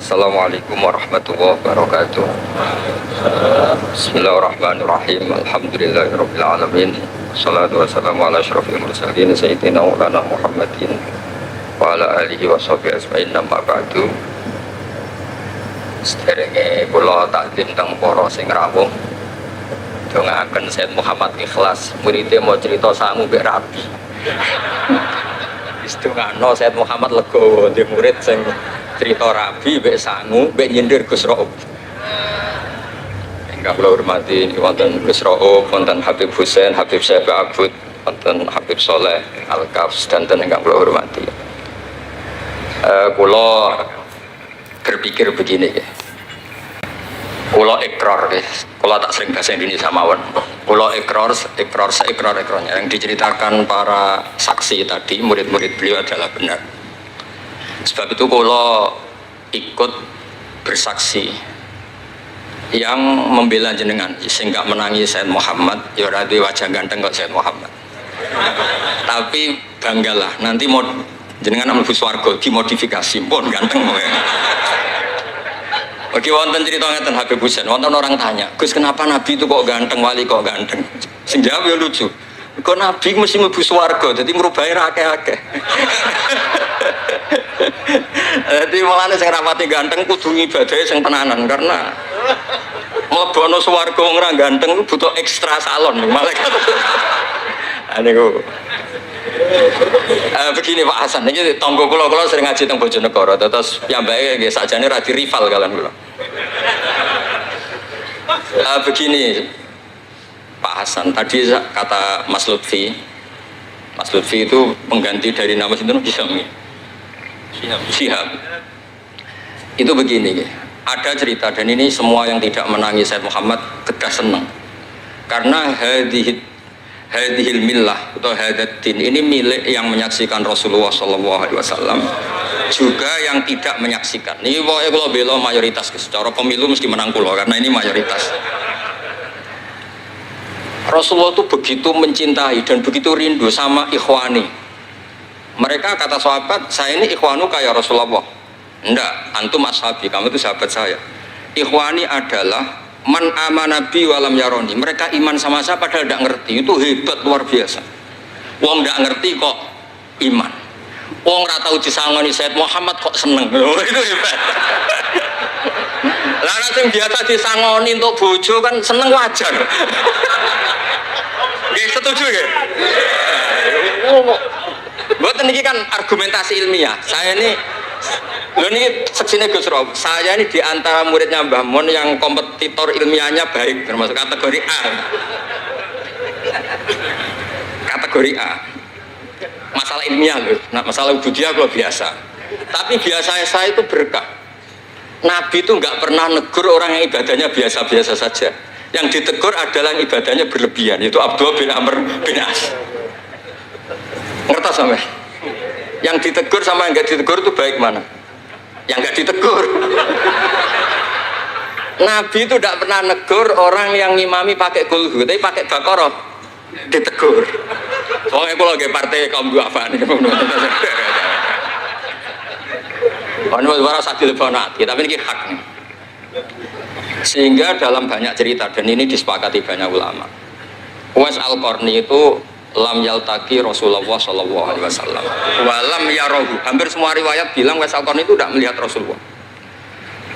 Assalamualaikum warahmatullahi wabarakatuh. Bismillahirrahmanirrahim. Alhamdulillahirabbil alamin. Wassalatu wassalamu ala asyrofil mursalin sayyidina Maulana Muhammadin wa ala alihi wa sahbihi ajmain. Amma ba'du. Sederenge kula takdim teng para sing rawuh. Dongaaken Sayyid Muhammad Ikhlas, muridé mau cerita sangu mbek rabi. Wis dongakno Sayyid Muhammad legowo di murid sing cerita rabi, mbek sangu, mbek nyindir Gus Raub. Ingkang kula hormati wonten Gus Raub, wonten Habib Husain, Habib Syekh Abud, wonten Habib Soleh Al-Kafs dan ingkang kula hormati. Kula berpikir begini ya. Kula ikrar ya. Kula tak sering bahasa Indonesia mawon. Kula ikrar yang diceritakan para saksi tadi, murid-murid beliau adalah benar. Sebab itu kula ikut bersaksi yang membela jenengan sehingga menangi Sayyid Muhammad ya ora duwe wajah ganteng kok Sayyid Muhammad. Tapi banggalah nanti mau jenengan mlebu swarga dimodifikasi pun ganteng kowe. Oke, wonten cerita ngeten Habib Husain, wonten orang tanya, "Gus, kenapa Nabi itu kok ganteng, wali kok ganteng?" Sing jawab ya lucu. Kok Nabi mesti mlebu swarga, dadi ngrubahi ra akeh-akeh. Jadi mulane sing rapati ganteng kudu ngibadahe sing tenanan karena mlebono swarga wong ora ganteng butuh ekstra salon malaikat. Niku. Begini Pak Hasan, ini tonggo kula sering ngaji teng Bojonegoro, terus piyambake nggih sakjane ra di rival kalian kula. Begini Pak Hasan, tadi kata Mas Lutfi itu pengganti dari nama sinten Syihab. Itu begini, ada cerita dan ini semua yang tidak menangis Sayyid Muhammad kedah senang. Karena hadhil millah atau hadatin ini milik yang menyaksikan Rasulullah SAW, juga yang tidak menyaksikan. Ini pokoknya kalau bela mayoritas, secara pemilu mesti menang kula karena ini mayoritas. Rasulullah itu begitu mencintai dan begitu rindu sama ikhwani. Mereka kata sahabat, saya ini ikhwanu kayak Rasulullah. Enggak, antum ashabi, kamu itu sahabat saya. Ikhwani adalah man amanabi walam yaroni. Mereka iman sama saya padahal tidak ngerti. Itu hebat luar biasa. Wong tidak ngerti kok iman. Wong ora tau disangoni Sayyid Muhammad kok seneng. Loh, itu hebat. Lah sing biasa disangoni untuk bojo kan seneng wajar. Nggih setuju ya? Mboten niki kan argumentasi ilmiah. Saya ini lho niki seksine Gus Rob. Saya ini di antara muridnya Mbah Mun yang kompetitor ilmiahnya baik, termasuk kategori A. Kategori A. Masalah ilmiah loh. Nah, masalah ubudiyah kalau biasa. Tapi biasa saya itu berkah. Nabi itu nggak pernah negur orang yang ibadahnya biasa-biasa saja. Yang ditegur adalah yang ibadahnya berlebihan, yaitu Abdullah bin Amr bin As. Ngerti sampai? Yang ditegur sama yang nggak ditegur itu baik mana? Yang nggak ditegur. Nabi itu tidak pernah negur orang yang ngimami pakai kulhu, tapi pakai Baqarah ditegur. Soalnya kalau lagi partai kaum duafa nih, ini suara sadil bonati, tapi ini hak. Sehingga dalam banyak cerita dan ini disepakati banyak ulama. Uwais Al-Qarni itu lam yaltaqi Rasulullah sallallahu alaihi wasallam walam yarahu. Hampir semua riwayat bilang Uwais Al-Qarni itu tidak melihat Rasulullah.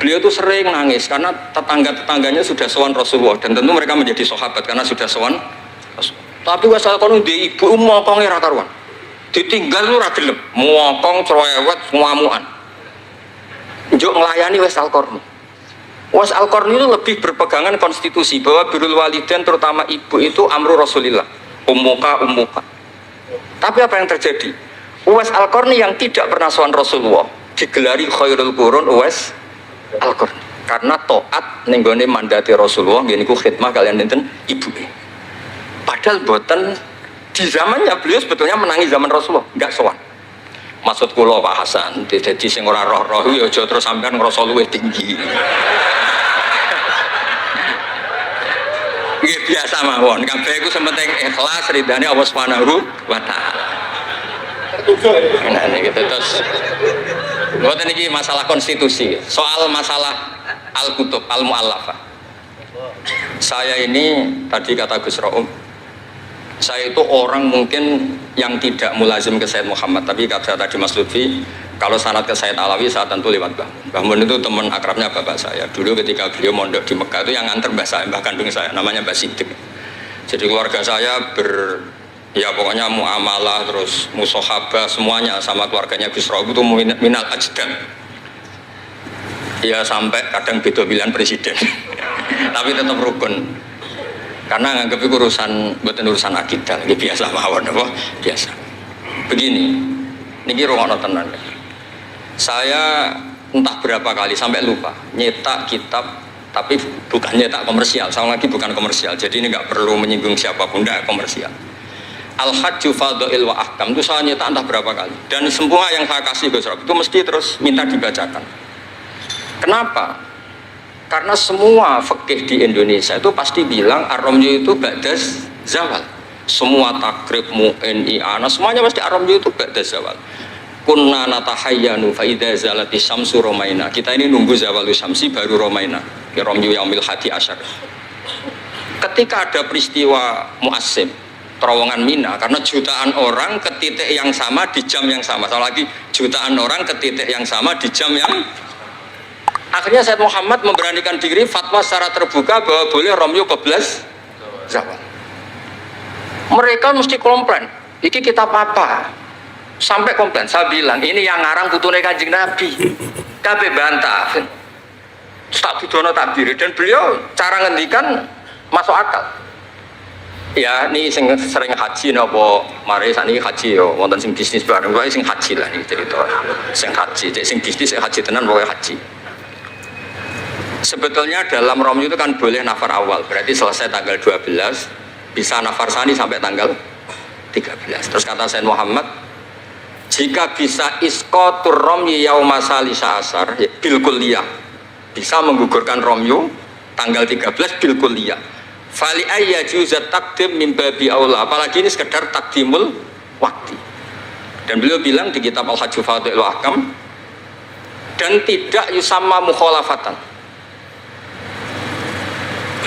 Beliau itu sering nangis karena tetangga-tetangganya sudah sowan Rasulullah dan tentu mereka menjadi sahabat karena sudah sowan. Tapi Uwais Al-Qarni di ibu mokonge ra karuan. Ditinggal lu ra gelem, mokong cerewet ngamukan. Njuk nglayani Uwais Al-Qarni. Uwais Al-Qarni itu lebih berpegangan konstitusi bahwa birrul walidain terutama ibu itu amru Rasulillah. Ummuka. Tapi apa yang terjadi? Uwais Al-Qarni yang tidak pernah sowan Rasulullah digelari khairul qurun Uwais Al-Qarni karena taat ning gone mandate Rasulullah nggih niku khidmah kalian enten ibu. Padahal boten di zamannya beliau sebetulnya menangi zaman Rasulullah, enggak sowan. Maksud kula Pak Hasan, dadi sing ora roh-roh ya aja terus sampean ngrasa luwih tinggi. Nggih biasa mawon, kabeh iku sementing ikhlas ridane Allah Subhanahu wa taala. Nah niki terus Buat ini masalah konstitusi, soal masalah al-kutub, al-mu'allafah. Saya ini tadi kata Gus Raum, saya itu orang mungkin yang tidak mulazim ke Sayyid Muhammad, tapi kata tadi Mas Lutfi, kalau sanad ke Sayyid Alawi saya tentu lewat Mbah. Mbah Mun itu teman akrabnya bapak saya. Dulu ketika beliau mondok di Mekah itu yang nganter mbah saya, mbah kandung saya, namanya Mbah Siddiq. Jadi keluarga saya ya pokoknya muamalah terus musohabah semuanya sama keluarganya Gus Raub itu minal ajdam. Ya sampai kadang beda pilihan presiden. Tapi tetap rukun. Karena nganggep itu urusan akidah, ini biasa mawon apa? Biasa. Begini, niki rungokno tenan. Saya entah berapa kali sampai lupa nyetak kitab, tapi bukan nyetak komersial. Sama lagi bukan komersial. Jadi ini nggak perlu menyinggung siapapun, nggak komersial. Al-Hajju Fadha'il wa Ahkam itu saya nyetak entah berapa kali. Dan semua yang saya kasih Gus Rob itu mesti terus minta dibacakan. Kenapa? Karena semua fikih di Indonesia itu pasti bilang ar-ramyu itu ba'das zawal. Semua takrib mu'in i'ana semuanya pasti ar-ramyu itu ba'das zawal. Kunna natahayyanu fa idza zalati syamsu romaina. Kita ini nunggu zawalu syamsi baru romaina. Ya ramyu yaumil hadi asyar. Ketika ada peristiwa mu'assim terowongan Mina, karena jutaan orang ke titik yang sama di jam yang sama. Soal lagi jutaan orang ke titik yang sama di jam yang akhirnya Sayyid Muhammad memberanikan diri fatwa secara terbuka bahwa boleh ramyu 14 zawal. Mereka mesti komplain, iki kita apa? Sampai komplain, saya bilang ini yang ngarang putune Kanjeng Nabi. Kabeh bantah. Tak budono takbir dan beliau cara ngendikan masuk akal. Ya, ini sing sering haji napa mari sakniki haji yo wonten sing bisnis bareng wae sing haji lah niki cerita. Sing haji, sing bisnis sing haji tenan pokoke haji. Sebetulnya dalam ramyu itu kan boleh nafar awal, berarti selesai tanggal 12 bisa nafar sani sampai tanggal 13. Terus kata Sayyid Muhammad, jika bisa iskotur ramyu yauma salisa asar bil kulliyah, bisa menggugurkan ramyu tanggal 13 bil kulliyah. Fali ayya juzat takdim min babi aula, apalagi ini sekedar takdimul waktu. Dan beliau bilang di kitab Al-Hajju Fadha'il wa Ahkam, dan tidak yusamma mukhalafatan.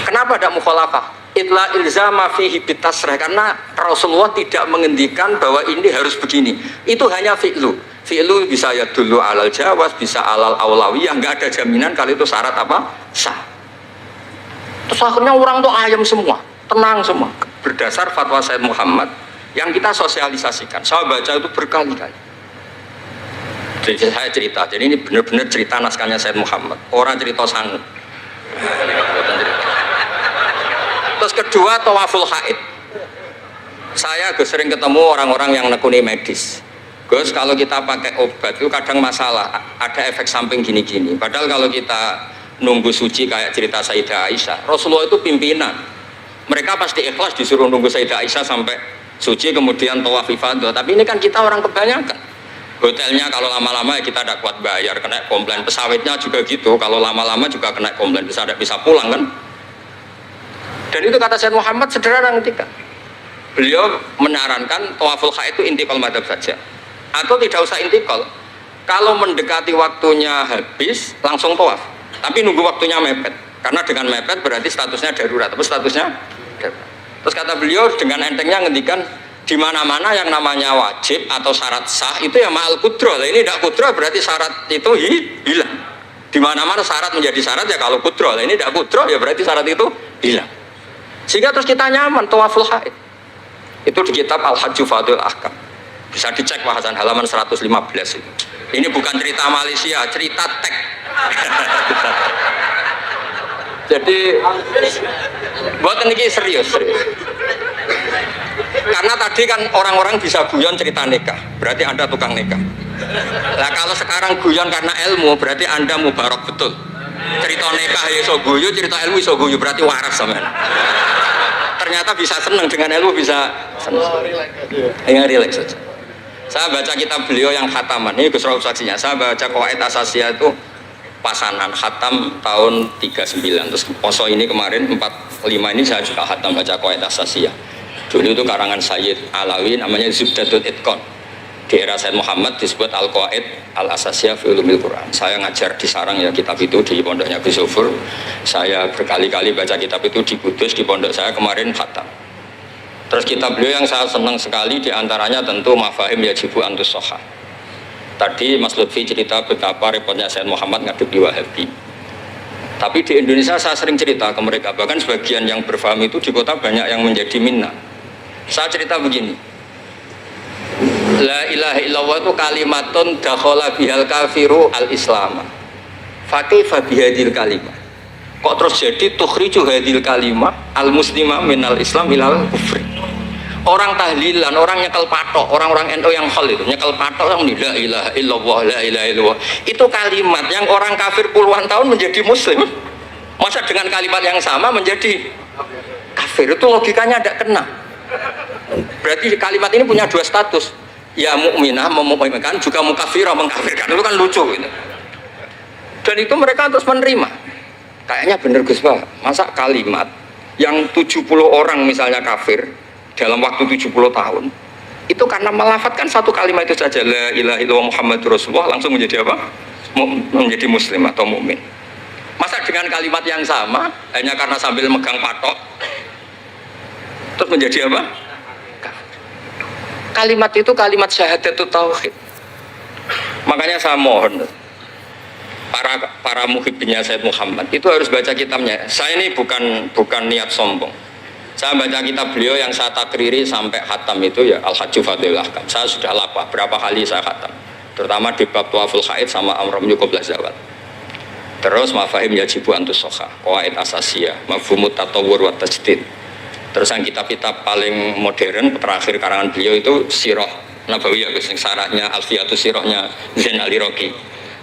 Kenapa ada mukhalafah? Itla ilzama fihi bitasrah, karena Rasulullah tidak mengendikan bahwa ini harus begini. Itu hanya fi'lu. Fi'lu bisa ya dulu alal jawaz, bisa alal aulawiyah, nggak ada jaminan kalau itu syarat apa? Sah. Terus akhirnya orang tuh ayam semua, tenang semua. Berdasar fatwa Sayyid Muhammad yang kita sosialisasikan. Saya baca itu berkali-kali. Jadi saya cerita, jadi ini benar-benar cerita naskahnya Sayyid Muhammad. Orang cerita sangut. Terus kedua, tawaful haid. Saya sering ketemu orang-orang yang nekuni medis. Gus, kalau kita pakai obat itu kadang masalah, ada efek samping gini-gini. Padahal kalau kita nunggu suci kayak cerita Sayyidah Aisyah, Rasulullah itu pimpinan. Mereka pasti ikhlas disuruh nunggu Sayyidah Aisyah sampai suci kemudian tawaf ifadah. Tapi ini kan kita orang kebanyakan. Hotelnya kalau lama-lama ya kita tidak kuat bayar, kena komplain. Pesawatnya juga gitu, kalau lama-lama juga kena komplain, tidak bisa pulang kan. Dan itu kata Sayyid Muhammad sederhana ketika beliau menyarankan tawaful haid itu intikal madhab saja, atau tidak usah intikal. Kalau mendekati waktunya habis langsung tawaf, tapi nunggu waktunya mepet, karena dengan mepet berarti statusnya darurat, tapi statusnya darurat. Terus kata beliau dengan entengnya ngendikan di mana-mana yang namanya wajib atau syarat sah itu ya ma'al kudroh. Ini tidak kudroh berarti syarat itu hilang. Di mana-mana syarat menjadi syarat ya kalau kudroh. Ini tidak kudroh ya berarti syarat itu hilang. Sehingga terus kita nyaman tawaful haid. Itu di kitab Al-Hajju Fadha'il Ahkam. Bisa dicek bahasan halaman 115 itu. Ini bukan cerita Malaysia, cerita tek. Jadi buat ini serius. Karena tadi kan orang-orang bisa guyon cerita nikah, berarti Anda tukang nikah. Nah kalau sekarang guyon karena ilmu, berarti Anda mubarak betul. Cerita nikah iso guyu, cerita ilmu iso guyu, berarti waras sampean. Ternyata bisa senang dengan ilmu, bisa senang. Ya relax saja. Saya baca kitab beliau yang khataman, ini Gus Rauf saksinya. Saya baca Qawaid Asasiyah itu pasanan khatam tahun 39. Terus poso ini kemarin 45 ini saya juga khatam baca Qawaid Asasiyah. Dulu itu karangan Sayyid Alawi namanya Zubdatul Itqan. di era Said Muhammad disebut Al-Qawaid Al-Asasiyah fi Ulumil Quran. Saya ngajar di Sarang ya kitab itu di pondoknya Gus Sufur. Saya berkali-kali baca kitab itu di Kudus di pondok saya kemarin khatam. Terus kitab beliau yang saya senang sekali diantaranya tentu Mafahim Yajibu Antus Soha. Tadi Mas Lutfi cerita betapa repotnya Said Muhammad ngadepi Wahabi. Tapi di Indonesia saya sering cerita ke mereka, bahkan sebagian yang berfaham itu di kota banyak yang menjadi minna. Saya cerita begini, la ilaha illallah itu kalimatun dakhala bihal kafiru al-islam. Fakaifa bihadil kalimah. Kok terus jadi tukhriju hadil kalimah al-muslimah minal islam ilal kufri. Orang tahlilan, orang nyekel patok, orang-orang NU yang khol itu nyekel patok yang la ilaha illallah, la ilaha illallah. Itu kalimat yang orang kafir puluhan tahun menjadi muslim. Masa dengan kalimat yang sama menjadi kafir? Itu logikanya tidak kena. Berarti kalimat ini punya dua status. Ya mukminah memukminkan, juga mukafirah mengkafirkan. Itu kan lucu gitu. Dan itu mereka terus menerima. Kayaknya bener Gus Pak. Masa kalimat yang 70 orang misalnya kafir dalam waktu 70 tahun itu karena melafatkan satu kalimat itu saja, la ilaha illallah Muhammadur Rasulullah, langsung menjadi apa? Menjadi muslim atau mukmin. Masa dengan kalimat yang sama hanya karena sambil megang patok terus menjadi apa? Kalimat itu kalimat syahadatut tauhid. Makanya saya mohon para muhibbinnya Said Muhammad itu harus baca kitabnya. Saya ini bukan niat sombong. Saya baca kitab beliau yang saya takriri sampai khatam itu ya Al-Hajju Fadlul Ahkam. Saya sudah lapah berapa kali saya khatam, terutama di bab Tuaful Haid sama Amram Yukoblah Zawat. Terus Mafahim Yajibu Antus Soha, Qawaid Asasiyah, Mafhumut Tatawur wa Tajdid. Terus yang kitab-kitab paling modern terakhir karangan beliau itu Sirah Nabawiyah, yang syaratnya Alfiyatus Sirahnya Zain Al-Iraqi.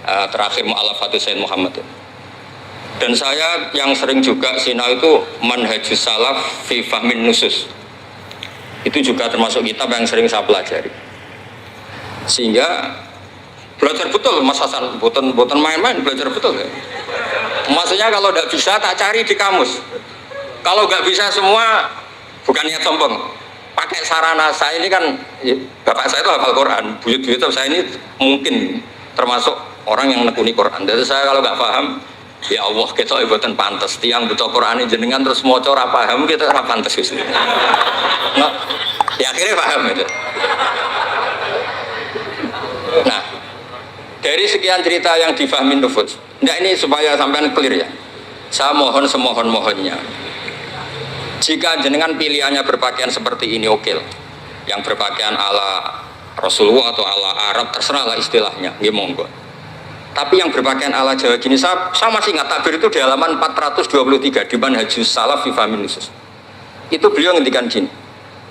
Terakhir Mu'alafatus Said Muhammad. Dan saya yang sering juga sinau itu Manhajus Salaf fi Fahmin Nusus. Itu juga termasuk kitab yang sering saya pelajari. Sehingga belajar betul Mas Hasan, bukan main-main, belajar betul ya. Maksudnya kalau tidak bisa tak cari di kamus. Kalau nggak bisa semua bukan niat sombong. Pakai sarana saya ini kan ya, bapak saya itu hafal Quran, buyut-buyut saya ini mungkin termasuk orang yang nekuni Quran. Jadi saya kalau nggak paham, ya Allah kita ibadah pantas. Tiang butuh Quran jenengan terus mau ora paham kita ora pantas wis. Nah, ya akhirnya paham itu. Nah, dari sekian cerita yang difahami nufus, ini supaya sampean clear ya. Saya mohon semohon-mohonnya. Jika jenengan pilihannya berpakaian seperti ini oke. Yang berpakaian ala Rasulullah atau ala Arab terserahlah istilahnya, nggih monggo. Tapi yang berpakaian ala Jawa gini, saya masih ingat takbir itu di halaman 423 di Manhajus Salaf fi Fahmin Nusus. Itu beliau ngendikan gini.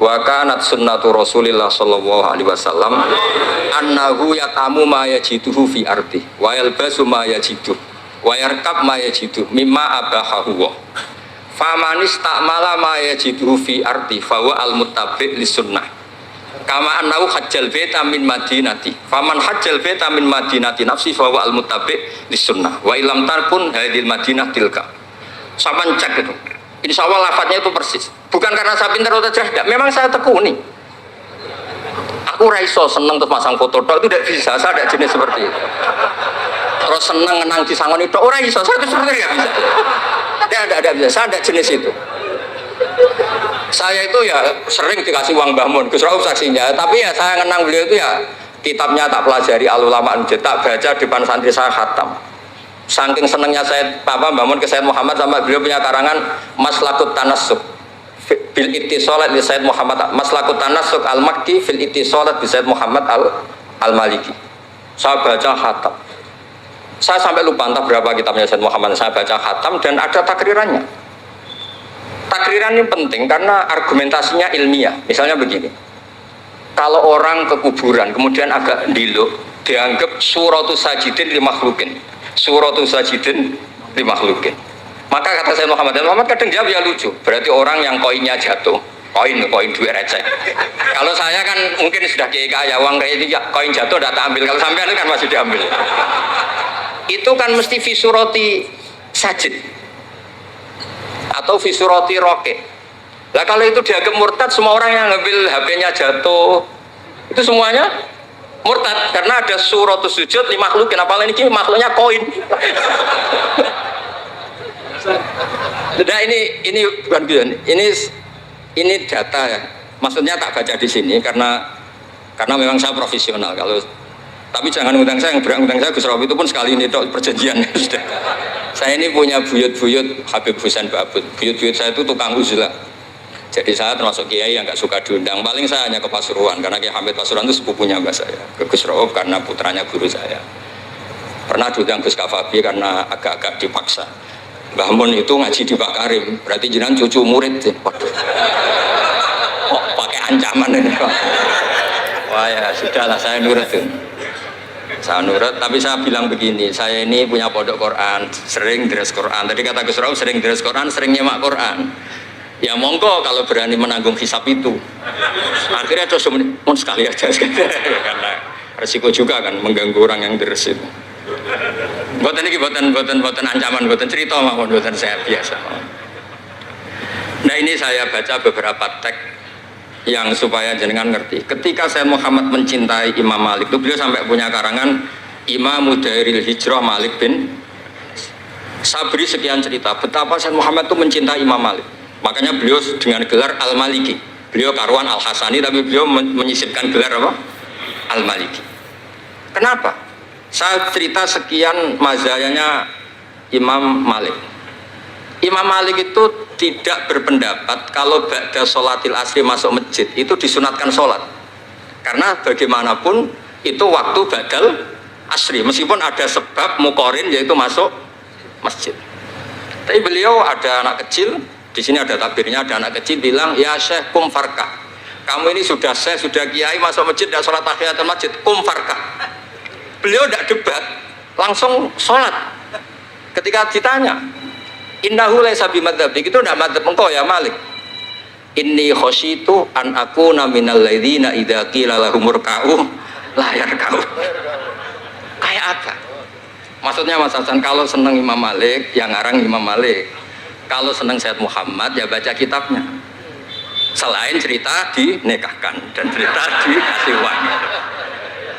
Wa kanat sunnatu Rasulillah sallallahu alaihi wasallam annahu yatamu ma yajiduhu fi ardi wa yalbasu ma yajidu wa yarkab ma yajidu mimma abahahu wa famanis ta'mala ma yajiduhu fi ardi fa huwa al-muttabi' lis-sunnah kama annahu hajjal baita min madinati faman hajjal baita min madinati nafsi fa huwa al-muttabi' lis-sunnah wa ilam tarkun hadil madinah tilka. Saman cek itu. Insya Allah lafadznya itu persis. Bukan karena saya pintar atau cerdas, memang saya tekuni. Aku raiso seneng terus masang foto itu tidak bisa, saya tidak jenis seperti itu. Terus seneng ngenang di sangon itu, orang iso, saya itu sebenarnya nggak bisa. Tidak bisa, saya tidak jenis itu. Saya itu ya sering dikasih uang Mbah Mun, Gus Rauf saksinya. Tapi ya saya ngenang beliau itu ya kitabnya tak pelajari Al-Ulama An-Nujud, tak baca depan santri saya khatam. Saking senengnya saya bangun ke Said Muhammad sama beliau punya karangan Maslakut Tanassuk bil ittisalat li Said Muhammad, Maslakut Tanassuk al-Makki fil ittisalat bi Said Muhammad al-Maliki. Saya baca khatam. Saya sampai lupa entah berapa kitabnya Said Muhammad, saya baca khatam dan ada takrirannya. Takriran ini penting karena argumentasinya ilmiah. Misalnya begini. Kalau orang ke kuburan kemudian agak diluk, dianggap suratus sajidin li makhlukin. Suratul sajidin li makhlukin. Maka kata saya Muhammad kadang jawab ya lucu. Berarti orang yang koinnya jatuh, koin duit receh. Kalau saya kan mungkin sudah kaya uang kayak itu koin jatuh tidak tak ambil. Kalau sampai itu kan masih diambil. Itu kan mesti fisuroti sajid atau fisuroti roket. Lah kalau itu dianggap murtad, semua orang yang ngambil HP-nya jatuh itu semuanya Murtad karena ada suratus sujud li makhlukin, apalagi ini makhluknya koin. Nah ini bukan gitu, ini data ya. Maksudnya tak baca di sini karena memang saya profesional. Kalau tapi jangan undang saya, yang berang undang saya Gus Robi itu pun sekali ini dok perjanjian. Sudah. Saya ini punya buyut-buyut Habib Husain Babut. Buyut-buyut saya itu tukang uzlah. Jadi saya termasuk kiai yang nggak suka diundang. Paling saya hanya ke Pasuruan karena Kiai Hamid Pasuruan itu sepupunya mbak saya. Ke Gus Robi karena putranya guru saya. Pernah diundang Gus Kafabi karena agak-agak dipaksa. Mbah Mun itu ngaji di Pak Karim, berarti jenengan cucu murid. Waduh. Kok pakai ancaman ini Pak? Wah ya sudahlah, saya nurut tuh. Saya nurut, tapi saya bilang begini, saya ini punya pondok Quran, sering deres Quran. Tadi kata Gus Rauf sering deres Quran, sering nyemak Quran. Ya monggo kalau berani menanggung hisab itu. Akhirnya terus mau sekali aja karena resiko juga kan mengganggu orang yang deres itu. Buatan ini buatan ancaman, buatan cerita mawon, buatan saya biasa. Nah ini saya baca beberapa teks yang supaya jenengan ngerti. Ketika saya Muhammad mencintai Imam Malik itu beliau sampai punya karangan Imam Mudairil Hijrah Malik bin Sabri, sekian cerita betapa saya Muhammad itu mencintai Imam Malik. Makanya beliau dengan gelar Al-Maliki. Beliau karuan Al-Hasani tapi beliau menyisipkan gelar apa? Al-Maliki. Kenapa? Saya cerita sekian mazhayanya Imam Malik. Imam Malik itu tidak berpendapat kalau ba'da sholatil asri masuk masjid itu disunatkan sholat, karena bagaimanapun itu waktu ba'dal asri meskipun ada sebab mukorin yaitu masuk masjid. Tapi beliau ada anak kecil, di sini ada takbirnya, ada anak kecil bilang ya syekh kum farkah, kamu ini sudah syekh sudah kiai masuk masjid dan sholat tahiyatul masjid, kum farkah. Beliau tidak debat, langsung sholat. Ketika ditanya, innahu laisa bimadzhabik, itu tidak madzhab engkau ya Malik. Inni khosyitu an akuna minal ladzina idza qila lahum ruk'u la yarka'u. Kayak apa? Maksudnya Mas Hasan, kalau senang Imam Malik, yang ngarang Imam Malik. Kalau senang Sayyid Muhammad, ya baca kitabnya. Selain cerita dinikahkan dan cerita dikasih uang.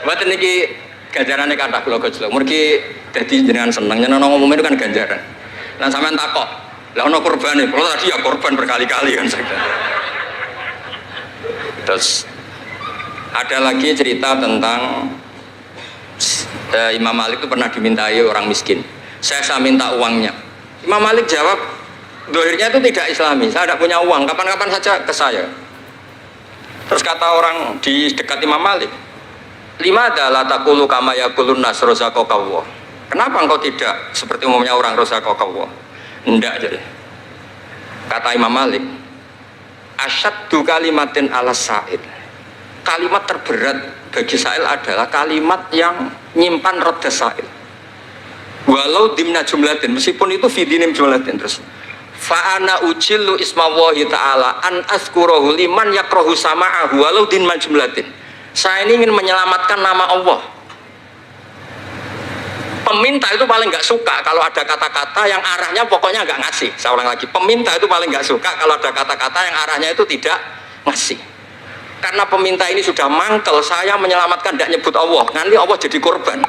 Buat ini ganjarannya kata kula gojlok. Mergi dadi jenengan seneng nyeneng ngomong itu kan ganjaran. Lah sampean takok, lah ono kurbane. Kalau tadi ya korban berkali-kali kan saya. Terus ada lagi cerita tentang Imam Malik itu pernah dimintai orang miskin. Saya minta uangnya. Imam Malik jawab, dohirnya itu tidak Islami. Saya tidak punya uang. Kapan-kapan saja ke saya. Terus kata orang di dekat Imam Malik, lima adalah takulu kama yakulun nas rozaqallah. Kenapa engkau tidak seperti umumnya orang rozaqallah? Enggak jadi. Kata Imam Malik, asyaddu kalimatin ala sa'id. Kalimat terberat bagi sa'il adalah kalimat yang nyimpan roda sa'il. Walau dimna jumlatin, meskipun itu fidinim jumlatin. Terus fa'ana ujillu ismawahi ta'ala an azkurahu liman yakrohu sama'ahu walau dimna jumlatin. Saya ini ingin menyelamatkan nama Allah. Peminta itu paling nggak suka kalau ada kata-kata yang arahnya pokoknya nggak ngasih. Saya ulang lagi, peminta itu paling nggak suka kalau ada kata-kata yang arahnya itu tidak ngasih. Karena peminta ini sudah mangkel, saya menyelamatkan tidak nyebut Allah, nanti Allah jadi korban.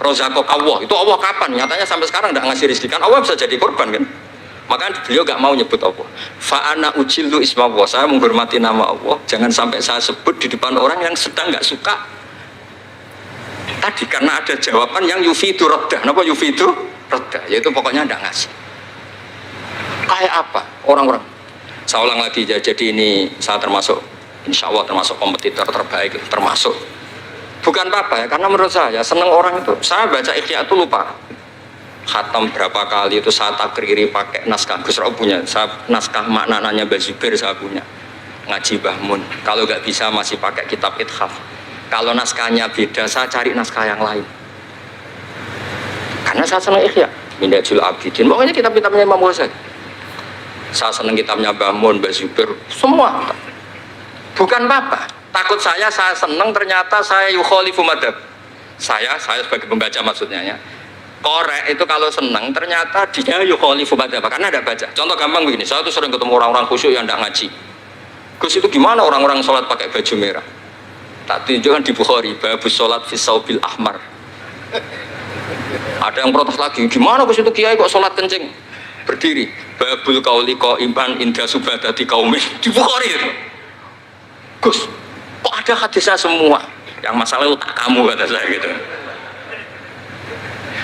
Rozakok Allah, itu Allah kapan? Nyatanya sampai sekarang tidak ngasih rezeki, kan Allah bisa jadi korban kan? Maka beliau gak mau nyebut Allah. Fa'ana ujillu ismawah, saya menghormati nama Allah, jangan sampai saya sebut di depan orang yang sedang gak suka. Tadi karena ada jawaban yang yufidu rodda. Kenapa yufidu rodda? Yaitu pokoknya tidak ngasih. Kayak apa orang-orang? Saya ulang lagi, jadi ini saya termasuk, insya Allah termasuk kompetitor terbaik, termasuk. Bukan apa ya, karena menurut saya senang orang itu. Saya baca Ihya itu lupa khatam berapa kali, itu saya takriri pakai naskah Gus Rauf punya, saya naskah maknanya Mbah Zubair saya punya, ngaji Mbah Mun. Kalau nggak bisa masih pakai kitab Ithaf. Kalau naskahnya beda, saya cari naskah yang lain. Karena saya senang Ihya, Minhajul Abidin, pokoknya kitab-kitabnya Imam Ghazali. Saya senang kitabnya Mbah Mun, Mbah Zubair, semua. Bukan apa, takut saya senang ternyata saya yukhalifu madhab. Saya sebagai pembaca maksudnya ya. Korek itu kalau senang ternyata dia yukhalifu madhab karena ada baca. Contoh gampang begini, saya tuh sering ketemu orang-orang khusyuk yang tidak ngaji. Gus itu gimana orang-orang sholat pakai baju merah? Tak tunjukkan di Bukhari, babus sholat fi saubil ahmar. Ada yang protes lagi, gimana Gus itu kiai kok sholat kencing berdiri? Babul qauli qaiman inda subadati qaumin di Bukhari itu. Gus, kok ada hadisnya semua? Yang masalah itu tak kamu kata saya gitu.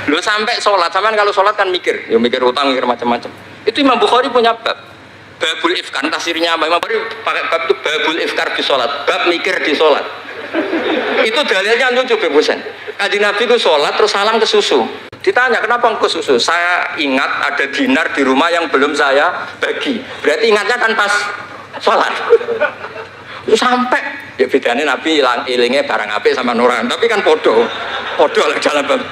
Lu sampai sholat, sampean kalau sholat kan mikir, ya mikir utang, mikir macam-macam. Itu Imam Bukhari punya bab. Babul ifkar, tafsirnya apa? Imam Bukhari pakai bab itu babul ifkar di sholat, bab mikir di sholat. Itu dalilnya lucu Bebusen. Kanjeng Nabi itu sholat terus salam ke susu. Ditanya kenapa ke susu? Saya ingat ada dinar di rumah yang belum saya bagi. Berarti ingatnya kan pas sholat. Itu sampai ya bedanya Nabi ilingnya barang apik sama nuran. Tapi kan podo lah dalam bab.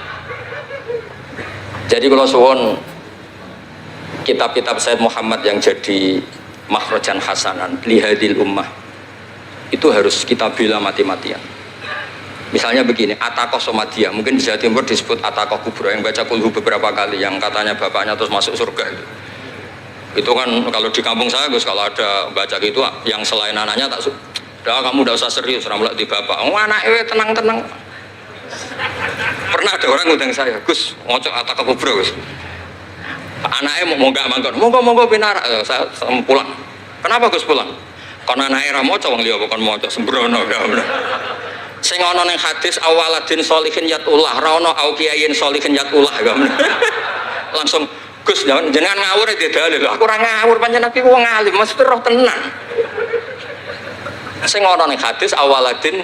Jadi kalau suwon kitab-kitab Sayyid Muhammad yang jadi makhrajan hasanan lihadil ummah itu harus kita bela mati-matian. Misalnya begini, Atakoh Somadiyah, mungkin di Jawa Timur disebut Atakoh Kubro yang baca kulhu beberapa kali, yang katanya bapaknya terus masuk surga itu. Itu kan kalau di kampung saya Gus, kalau ada baca gitu yang selain anaknya tak udah kamu udah usah serius ramlak di bapak. Oh anaknya tenang-tenang. Pernah ada orang ngundang saya, Gus, ngocok Atakoh Kubro Gus. Anaknya mau nggak mangkon, monggo pinara, saya pulang. Kenapa Gus pulang? Karena anaknya ramoco wong liya bukan moco sembrono ya. Sing ana ning hadis awaladin sholihin yatullah, ra ono au kiyayin sholihin yatullah ya. Langsung Gus jenengan ngawur iki dalil. Aku ora ngawur pancen aku wong alim, mesti roh tenan. Sing ana ning hadis awaladin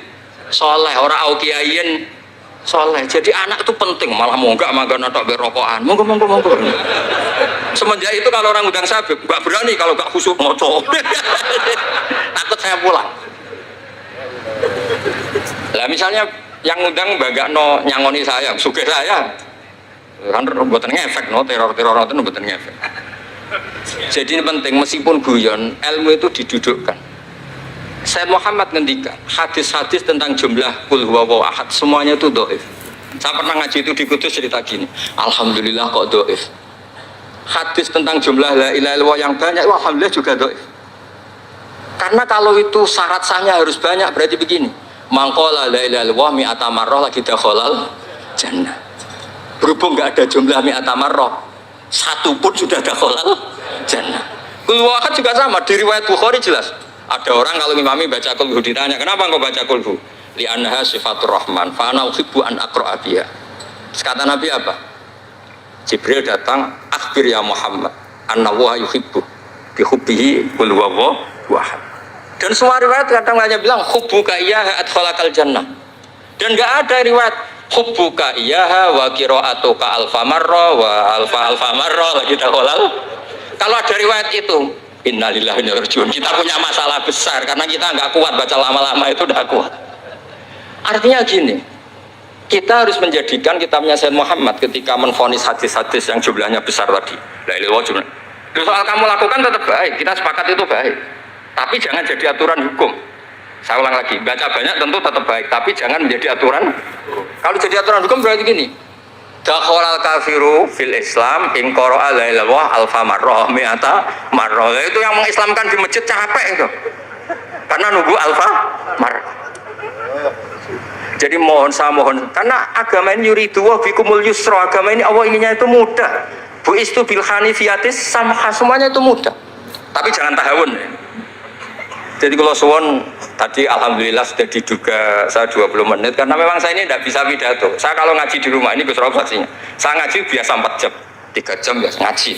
sholeh ora au kiyayin soleh. Jadi anak itu penting, malah mau enggak makan atau berokokan. Monggo. Semenjak itu kalau orang udang sabib, enggak berani kalau enggak khusyuk ngocok. Takut saya pulang. Lah misalnya yang undang no nyangoni saya, sugih saya. Kan mboten ngefek no teror itu mboten ngefek. Jadi ini penting meskipun guyon, ilmu itu didudukkan. Sayyid Muhammad ngendikan hadis-hadis tentang jumlah kul huwallahu ahad semuanya itu dhaif. Saya pernah ngaji itu di Kudus cerita gini, alhamdulillah kok dhaif. Hadis tentang jumlah la ilaha illallah yang banyak alhamdulillah juga dhaif. Karena kalau itu syarat sahnya harus banyak, berarti begini, mangqala la ilaha illallah mi'ata marrah lagi dakhalal jannah. Berhubung enggak ada jumlah mi'ata marrah, satu pun sudah dakhalal jannah. Kul huwallahu ahad juga sama, di riwayat Bukhari jelas. Ada orang kalau imami baca kulhu ditanya, kenapa engkau baca kulhu? Li'annaha sifatur rahman, fa'ana uhibbu an aqra'a biha. Kata Nabi apa? Jibril datang, akhbir ya Muhammad, annallaha yuhibbu bihubbihi qul huwallahu ahad. Dan semua riwayat kadang hanya bilang hubbuka iyyaha adkhalakal jannah. Dan enggak ada riwayat hubbuka iyyaha wa qira'atuka alfa marra wa alfa marra lagi dakhalal. Kalau ada riwayat itu innalillahi wa inna ilaihi raji'un. Kita punya masalah besar karena kita nggak kuat baca lama-lama itu udah kuat. Artinya gini, kita harus menjadikan kitabnya Sayyid Muhammad ketika menvonis hadis-hadis yang jumlahnya besar tadi. La ilaha illallah. Soal kamu lakukan tetap baik, kita sepakat itu baik. Tapi jangan jadi aturan hukum. Saya ulang lagi, baca banyak tentu tetap baik, tapi jangan menjadi aturan. Kalau jadi aturan hukum berarti gini. Dakhalal kafiru fil Islam in qara'a la ilaha illallah alfa marrah mi'ata marrah. Itu yang mengislamkan di masjid capek itu. Karena nunggu alfa marrah. Jadi saya mohon karena agama ini yuridu wa bikumul yusra, agama ini Allah inginnya itu mudah. Bu istu bil hanifiyatis samha, semuanya itu mudah. Tapi jangan tahawun. Jadi kalau suwon tadi alhamdulillah sudah diduga saya 20 menit karena memang saya ini tidak bisa pidato. Saya kalau ngaji di rumah ini Gus Rob saksinya. Saya ngaji biasa 4 jam, 3 jam biasa ngaji.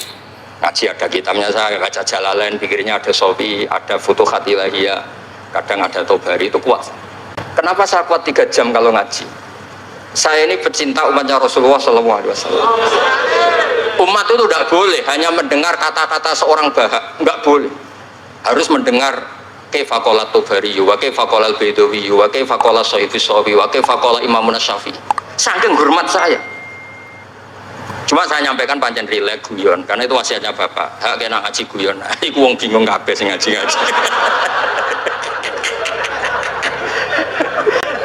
Ngaji ada kitabnya saya baca Jalalain, pikirnya ada Sofi, ada Futuhat Ilahiyah, kadang ada Tobari, itu kuat. Kenapa saya kuat 3 jam kalau ngaji? Saya ini pecinta umatnya Rasulullah SAW. Umat itu tidak boleh hanya mendengar kata-kata seorang bahak, enggak boleh. Harus mendengar kaifa qala Tobari, wa kaifa qala Al-Baidawi, wa kaifa qala Syaifus Shawi, wa kaifa qala Imam Syafi'i. Saking hormat saya. Cuma saya nyampaikan pancen rilek guyon karena itu wasiatnya Bapak. Hak kena ngaji guyon. Iku wong bingung kabeh sing ngaji-ngaji.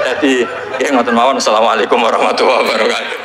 Jadi ya ngoten mawon. Assalamualaikum warahmatullahi wabarakatuh.